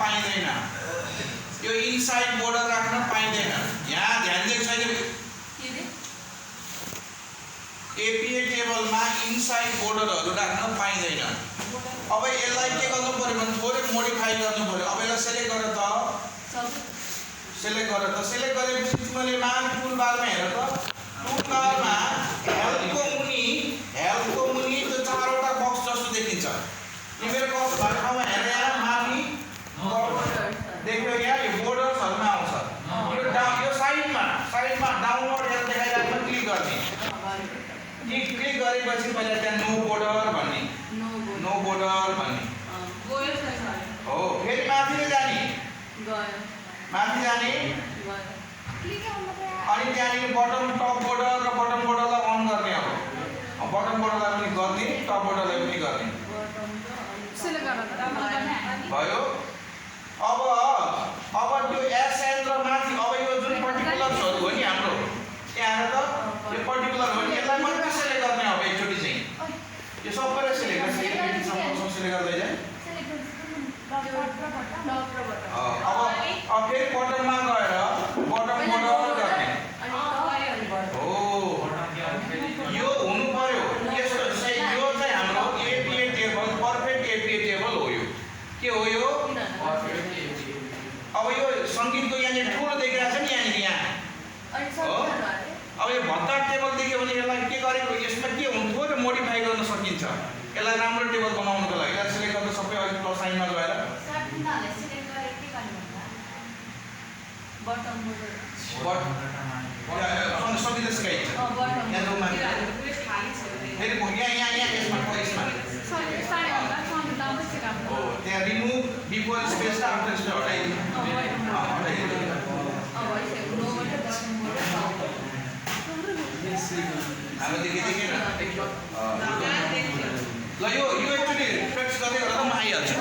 पाइँदैन यो inside border राख्न पाइँदैन यहाँ ध्यान दिएको छैन एपीए टेबलमा इनसाइड बोर्डरहरू राख्न पाइँदैन अब यसलाई के गर्नु पर्यो भने थोरै मोडिफाई गर्नु पर्यो अब यसलाई सेलेक्ट गरेर सेलेक्ट गरेपछि तिमीले माथि टुलबारमा हेर त टुलबारमा हेल्पको मुनि त्यो चारवटा बक्स जस्तो देखिन्छ तिमीले कस भएको ठाउँमा हेरेर यहाँ माथि देख्यो यहाँ यो बोर्डर्सहरुमा आउँछ यो साइडमा डाउनलोड हेरेर देखाइरहेको क्लिक गर्ने क्लिक गरेपछि पहिला त्यहाँ नो बोर्डर भन्ने हो फेरि माथि जाने अनि त्यहाँनिर बटम टप बोर्डर र बटम बोर्डरलाई अन गर्ने अब बटम बोर्डरलाई पनि गर्ने टप बोर्डरलाई पनि गर्ने भयो अब त्यो एसएन र माथि अब यो जुन पर्टिकुलर्सहरु हो नि हाम्रो यहाँ त यो पर्टिकुलर हो नि यसलाई मात्र सेलेक्ट गर्ने अब एकचोटी चाहिँ यो सबैले सेलेक्ट गर्दै जाए अब फेरि बटममा गएर बटम बोर्डर गर्ने हो यो हुनु पर्यो यसको चाहिँ यो चाहिँ हाम्रो APA table perfect APA table हो यो के हो यो अब यो संगीतको यहाँनिर ठुलो देखिरहेको छ नि यहाँ हो अब यो भत्ता टेबल देख्यो भने यसलाई के गरेको यसमा के हुन्थ्यो र मोडिफाई गर्न सकिन्छ यसलाई राम्रो टेबल बनाउनको लागि यसलाई सेलेक्ट गर्दा सबै अलिक प्लस साइनमा गएर सकिँदै सिकाइन्छ फेरि यहाँ यसमा त्यहाँ remove before space after space हटाइदिनु हाम्रो देखेन ल यो एकचोटि प्र्याक्टिस गर्दै गर्दा म आइहाल्छु